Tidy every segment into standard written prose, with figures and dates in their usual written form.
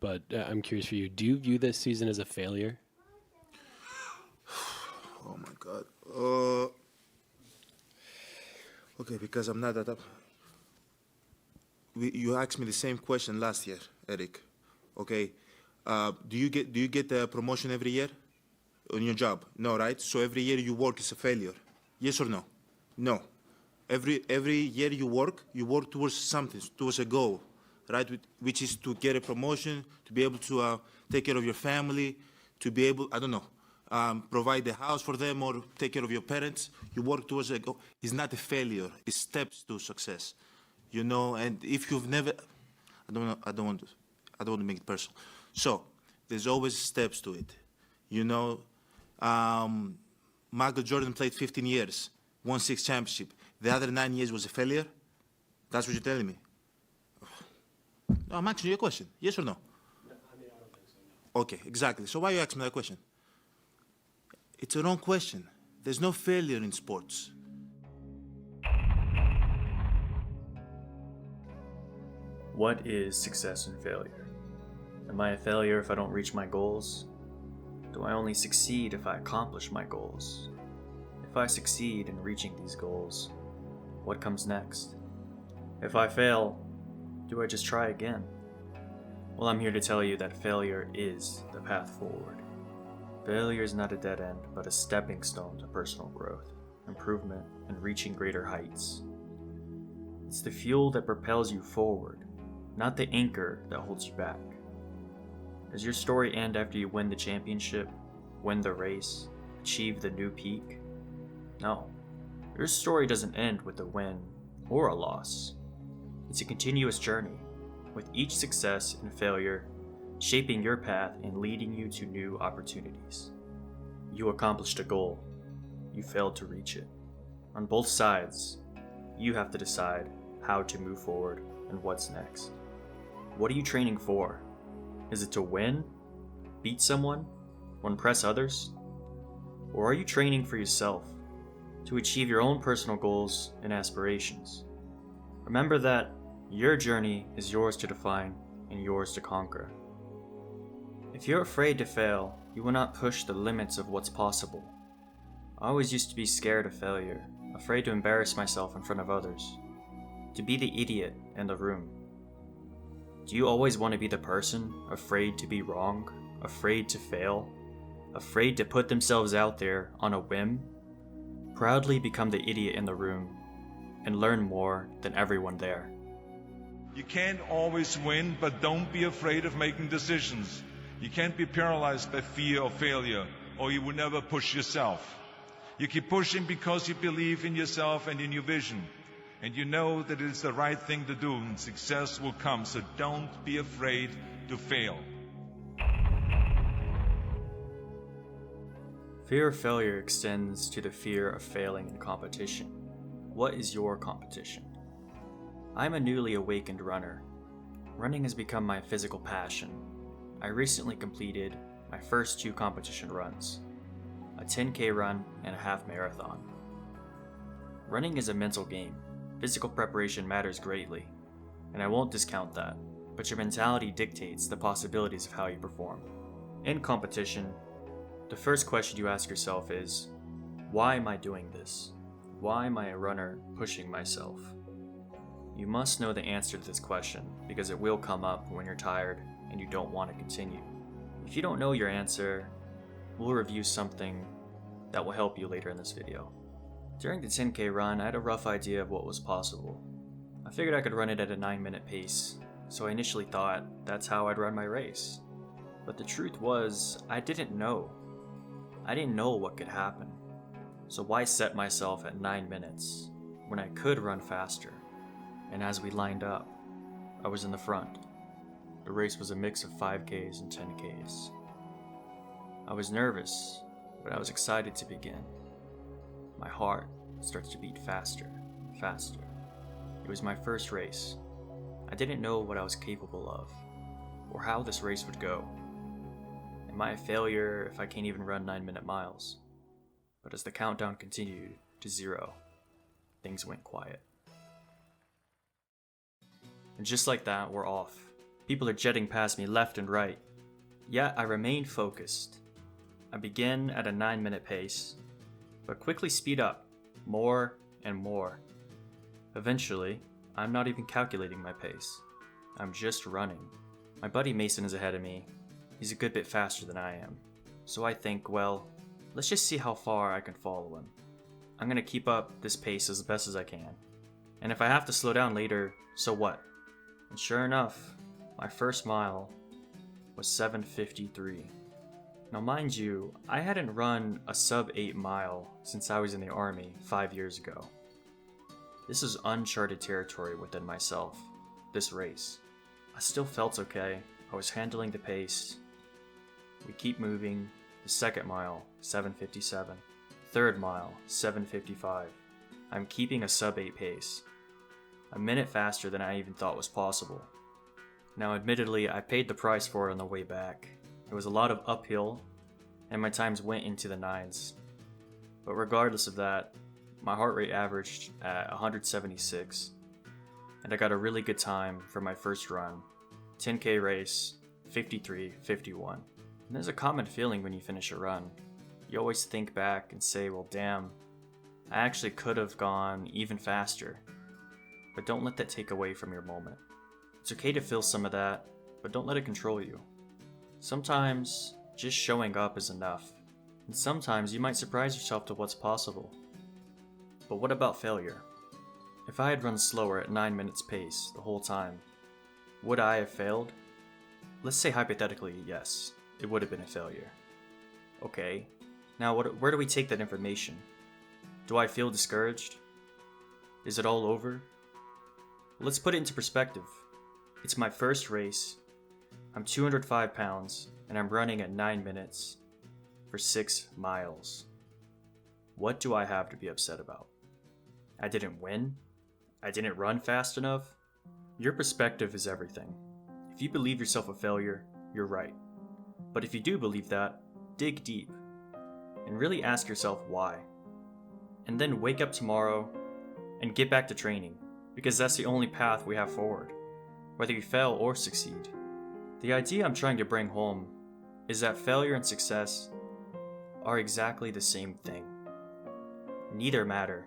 but I'm curious for you. Do you view this season as a failure? Oh my God. Okay, because I'm not that up. You asked me the same question last year, Eric. Okay. Do you get the promotion every year on your job? No, right? So every year you work is a failure. Yes or no? No. Every year you work towards something, towards a goal, right? Which is to get a promotion, to be able to take care of your family, to be able, I don't know, provide the house for them or take care of your parents. You work towards a goal. It's not a failure. It's steps to success, you know. And if you've never, I don't want to make it personal. So there's always steps to it, you know. Michael Jordan played 15 years, won 6 championships. The other 9 years was a failure? That's what you're telling me? No, I'm asking you a question. Yes or no? Okay, exactly. So why you asking me that question? It's a wrong question. There's no failure in sports. What is success and failure? Am I a failure if I don't reach my goals? Do I only succeed if I accomplish my goals? If I succeed in reaching these goals, what comes next? If I fail, do I just try again? Well, I'm here to tell you that failure is the path forward. Failure is not a dead end, but a stepping stone to personal growth, improvement, and reaching greater heights. It's the fuel that propels you forward, not the anchor that holds you back. Does your story end after you win the championship, win the race, achieve the new peak? No. Your story doesn't end with a win or a loss. It's a continuous journey, with each success and failure shaping your path and leading you to new opportunities. You accomplished a goal. You failed to reach it. On both sides, you have to decide how to move forward and what's next. What are you training for? Is it to win, beat someone, or impress others? Or are you training for yourself, to achieve your own personal goals and aspirations? Remember that your journey is yours to define and yours to conquer. If you're afraid to fail, you will not push the limits of what's possible. I always used to be scared of failure, afraid to embarrass myself in front of others, to be the idiot in the room. Do you always want to be the person afraid to be wrong, afraid to fail, afraid to put themselves out there on a whim? Proudly become the idiot in the room and learn more than everyone there. You can't always win, but don't be afraid of making decisions. You can't be paralyzed by fear of failure, or you will never push yourself. You keep pushing because you believe in yourself and in your vision. And you know that it is the right thing to do, and success will come. So don't be afraid to fail. Fear of failure extends to the fear of failing in competition. What is your competition? I'm a newly awakened runner. Running has become my physical passion. I recently completed my first 2 competition runs, a 10K run and a half marathon. Running is a mental game. Physical preparation matters greatly, and I won't discount that, but your mentality dictates the possibilities of how you perform. In competition, the first question you ask yourself is, why am I doing this? Why am I a runner pushing myself? You must know the answer to this question because it will come up when you're tired and you don't want to continue. If you don't know your answer, we'll review something that will help you later in this video. During the 10K run, I had a rough idea of what was possible. I figured I could run it at a 9-minute pace, so I initially thought that's how I'd run my race. But the truth was, I didn't know. I didn't know what could happen. So why set myself at 9 minutes when I could run faster? And as we lined up, I was in the front. The race was a mix of 5Ks and 10Ks. I was nervous, but I was excited to begin. My heart starts to beat faster, faster. It was my first race. I didn't know what I was capable of, or how this race would go. Am I a failure if I can't even run 9-minute miles? But as the countdown continued to 0, things went quiet. And just like that, we're off. People are jetting past me left and right. Yet I remain focused. I begin at a 9-minute pace, but quickly speed up, more and more. Eventually, I'm not even calculating my pace. I'm just running. My buddy Mason is ahead of me. He's a good bit faster than I am. So I think, well, let's just see how far I can follow him. I'm gonna keep up this pace as best as I can. And if I have to slow down later, so what? And sure enough, my first mile was 7:53. Now mind you, I hadn't run a sub 8 mile since I was in the army 5 years ago. This is uncharted territory within myself, this race. I still felt okay, I was handling the pace. We keep moving. The second mile, 7:57. Third mile, 7:55. I'm keeping a sub 8 pace. A minute faster than I even thought was possible. Now admittedly, I paid the price for it on the way back. It was a lot of uphill, and my times went into the 9s. But regardless of that, my heart rate averaged at 176, and I got a really good time for my first run. 10K race, 53:51. And there's a common feeling when you finish a run. You always think back and say, well damn, I actually could have gone even faster. But don't let that take away from your moment. It's okay to feel some of that, but don't let it control you. Sometimes, just showing up is enough. And sometimes you might surprise yourself to what's possible. But what about failure? If I had run slower at 9 minutes pace the whole time, would I have failed? Let's say hypothetically, yes, it would have been a failure. Okay, now where do we take that information? Do I feel discouraged? Is it all over? Let's put it into perspective. It's my first race, I'm 205 pounds, and I'm running at 9 minutes for 6 miles. What do I have to be upset about? I didn't win? I didn't run fast enough? Your perspective is everything. If you believe yourself a failure, you're right. But if you do believe that, dig deep and really ask yourself why. And then wake up tomorrow and get back to training, because that's the only path we have forward, whether you fail or succeed. The idea I'm trying to bring home is that failure and success are exactly the same thing. Neither matter,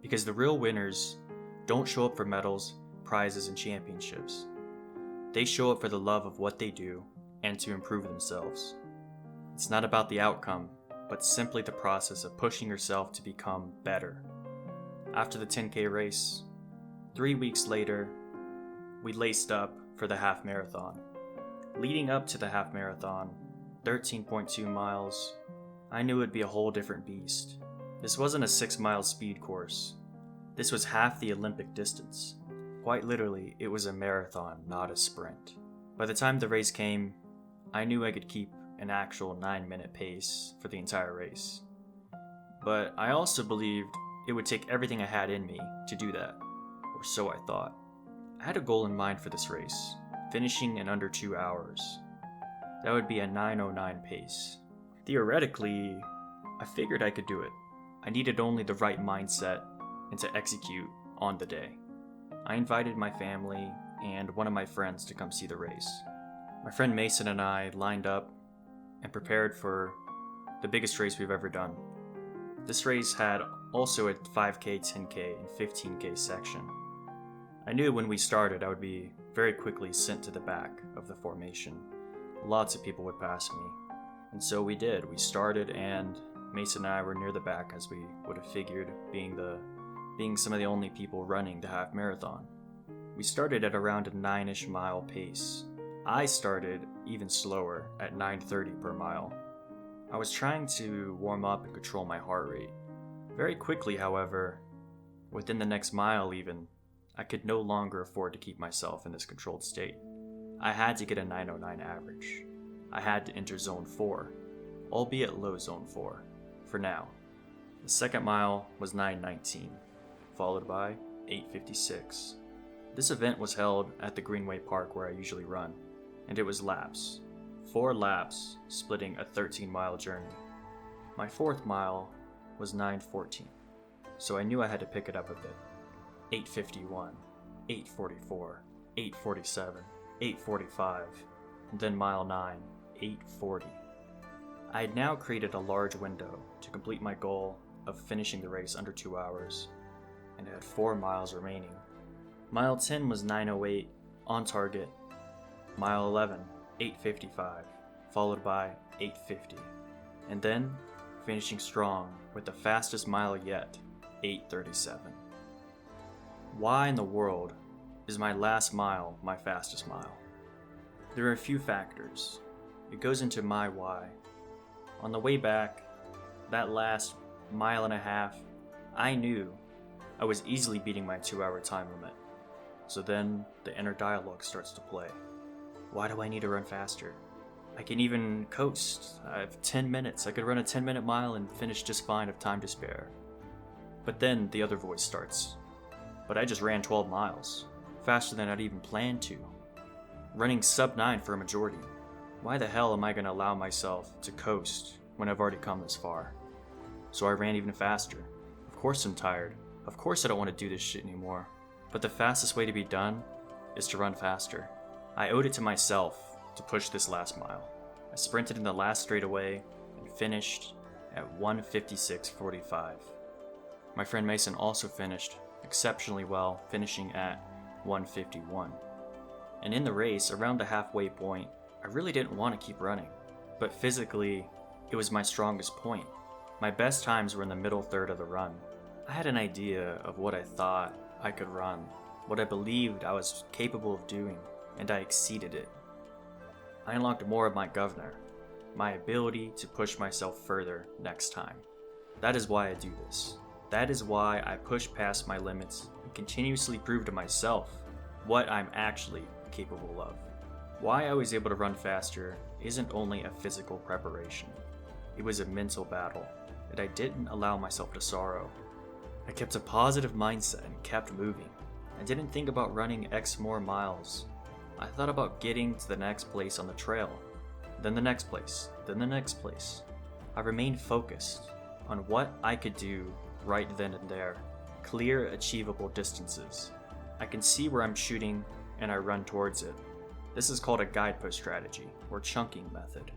because the real winners don't show up for medals, prizes, and championships. They show up for the love of what they do and to improve themselves. It's not about the outcome, but simply the process of pushing yourself to become better. After the 10K race, 3 weeks later, we laced up for the half marathon. Leading up to the half marathon, 13.2 miles, I knew it'd be a whole different beast. This wasn't a 6-mile speed course. This was half the Olympic distance. Quite literally, it was a marathon, not a sprint. By the time the race came, I knew I could keep an actual 9-minute pace for the entire race. But I also believed it would take everything I had in me to do that, or so I thought. I had a goal in mind for this race, finishing in under 2 hours. That would be a 9:09 pace. Theoretically, I figured I could do it. I needed only the right mindset and to execute on the day. I invited my family and one of my friends to come see the race. My friend Mason and I lined up and prepared for the biggest race we've ever done. This race had also a 5K, 10K, and 15K section. I knew when we started I would be very quickly sent to the back of the formation. Lots of people would pass me. And so we did. We started and Mason and I were near the back, as we would have figured, being some of the only people running the half marathon. We started at around a 9-ish mile pace. I started even slower at 9:30 per mile. I was trying to warm up and control my heart rate. Very quickly, however, within the next mile even, I could no longer afford to keep myself in this controlled state. I had to get a 9:09 average. I had to enter zone 4, albeit low zone 4, for now. The second mile was 9:19, followed by 8:56. This event was held at the Greenway Park where I usually run, and it was laps. 4 laps, splitting a 13-mile journey. My 4th mile was 9:14, so I knew I had to pick it up a bit. 8:51, 8:44, 8:47, 8:45, and then mile 9, 8:40. I had now created a large window to complete my goal of finishing the race under 2 hours, and I had 4 miles remaining. Mile 10 was 9:08, on target. Mile 11, 8:55, followed by 8:50, and then finishing strong with the fastest mile yet, 8:37. Why in the world is my last mile my fastest mile? There are a few factors. It goes into my why. On the way back, that last mile and a half, I knew I was easily beating my 2-hour time limit. So then the inner dialogue starts to play. Why do I need to run faster? I can even coast. I have 10 minutes. I could run a 10-minute mile and finish just fine if time to spare. But then the other voice starts. But I just ran 12 miles, faster than I'd even planned to. Running sub 9 for a majority. Why the hell am I going to allow myself to coast when I've already come this far? So I ran even faster. Of course I'm tired. Of course I don't want to do this shit anymore. But the fastest way to be done is to run faster. I owed it to myself to push this last mile. I sprinted in the last straightaway and finished at 1:56:45. My friend Mason also finished exceptionally well, finishing at 1:51. And in the race, around the halfway point, I really didn't want to keep running. But physically, it was my strongest point. My best times were in the middle third of the run. I had an idea of what I thought I could run, what I believed I was capable of doing, and I exceeded it. I unlocked more of my governor, my ability to push myself further next time. That is why I do this. That is why I push past my limits and continuously prove to myself what I'm actually capable of. Why I was able to run faster isn't only a physical preparation. It was a mental battle that I didn't allow myself to sorrow. I kept a positive mindset and kept moving. I didn't think about running X more miles. I thought about getting to the next place on the trail, then the next place, then the next place. I remained focused on what I could do right then and there. Clear, achievable distances. I can see where I'm shooting and I run towards it. This is called a guidepost strategy or chunking method.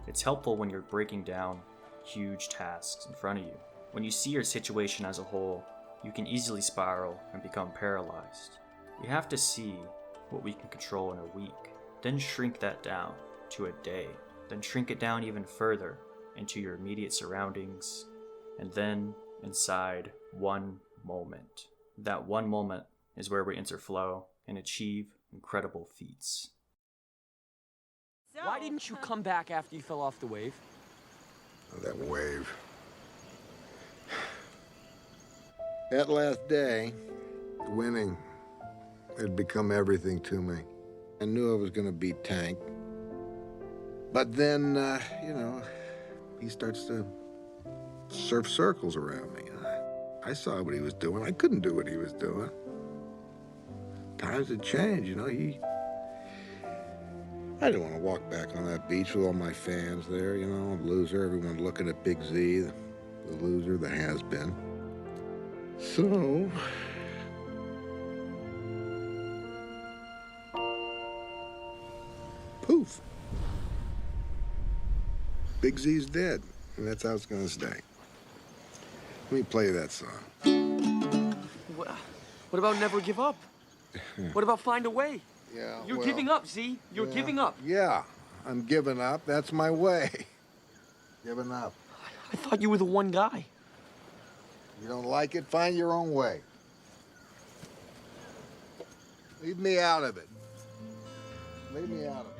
It's helpful when you're breaking down huge tasks in front of you. When you see your situation as a whole, you can easily spiral and become paralyzed. We have to see what we can control in a week, then shrink that down to a day, then shrink it down even further into your immediate surroundings, and then inside one moment. That one moment is where we enter flow and achieve incredible feats. Why didn't you come back after you fell off the wave? Oh, that wave. That last day, winning had become everything to me. I knew I was going to beat Tank. But then, he starts to surf circles around me. I saw what he was doing. I couldn't do what he was doing. Times had changed, I didn't want to walk back on that beach with all my fans there, loser, everyone looking at Big Z, the loser, the has-been. So, poof. Big Z's dead, and that's how it's gonna stay. Let me play you that song. What about Never Give Up? What about Find a Way? Yeah, You're giving up, Z. You're giving up. Yeah, I'm giving up. That's my way. Giving up. I thought you were the one guy. You don't like it? Find your own way. Leave me out of it. Leave me out of it.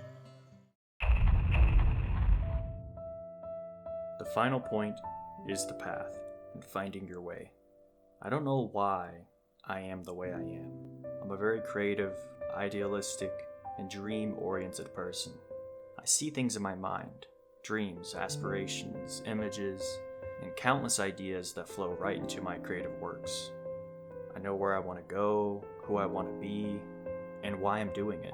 The final point is the path and finding your way. I don't know why I am the way I am. I'm a very creative, idealistic, and dream-oriented person. I see things in my mind, dreams, aspirations, images, and countless ideas that flow right into my creative works. I know where I want to go, who I want to be, and why I'm doing it.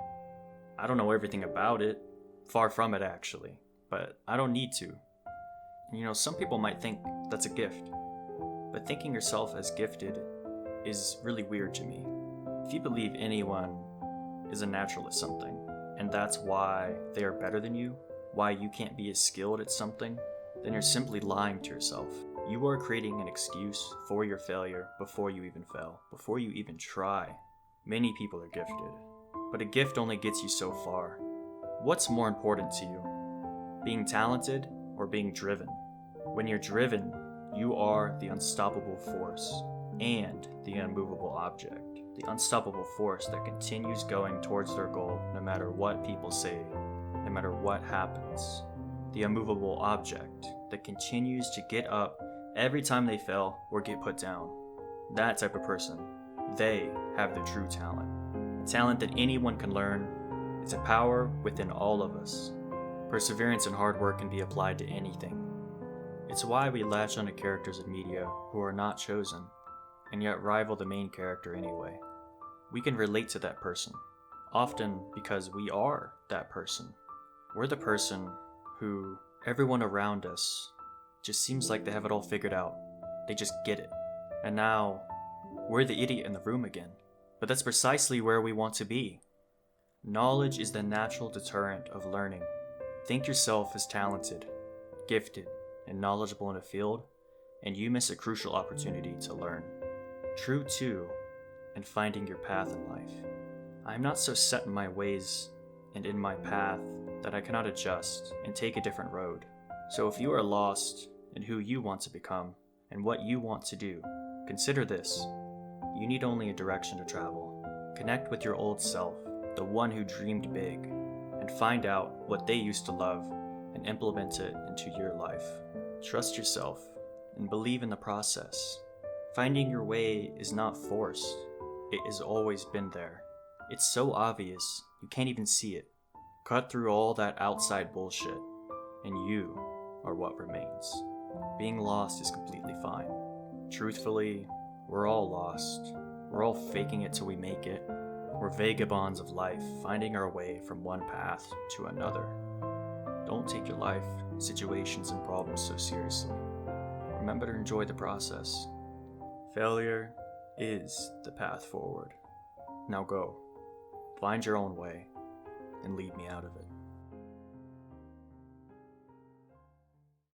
I don't know everything about it, far from it actually, but I don't need to. Some people might think that's a gift, but thinking yourself as gifted is really weird to me. If you believe anyone is a natural at something, and that's why they are better than you, why you can't be as skilled at something, then you're simply lying to yourself. You are creating an excuse for your failure before you even fail, before you even try. Many people are gifted, but a gift only gets you so far. What's more important to you? Being talented or being driven? When you're driven, you are the unstoppable force and the unmovable object. The unstoppable force that continues going towards their goal no matter what people say, no matter what happens. The unmovable object that continues to get up every time they fail or get put down. That type of person, they have the true talent. A talent that anyone can learn. It's a power within all of us. Perseverance and hard work can be applied to anything. It's why we latch onto characters in media who are not chosen, and yet rival the main character anyway. We can relate to that person, often because we are that person. We're the person who everyone around us just seems like they have it all figured out. They just get it. And now, we're the idiot in the room again. But that's precisely where we want to be. Knowledge is the natural deterrent of learning. Think yourself as talented, gifted, and knowledgeable in a field, and you miss a crucial opportunity to learn. True too, in finding your path in life. I am not so set in my ways and in my path that I cannot adjust and take a different road. So if you are lost in who you want to become and what you want to do, consider this. You need only a direction to travel. Connect with your old self, the one who dreamed big, and find out what they used to love and implement it into your life. Trust yourself and believe in the process. Finding your way is not forced. It has always been there. It's so obvious, you can't even see it. Cut through all that outside bullshit, and you are what remains. Being lost is completely fine. Truthfully, we're all lost. We're all faking it till we make it. We're vagabonds of life, finding our way from one path to another. Don't take your life, situations, and problems so seriously. Remember to enjoy the process. Failure is the path forward. Now go, find your own way, and lead me out of it.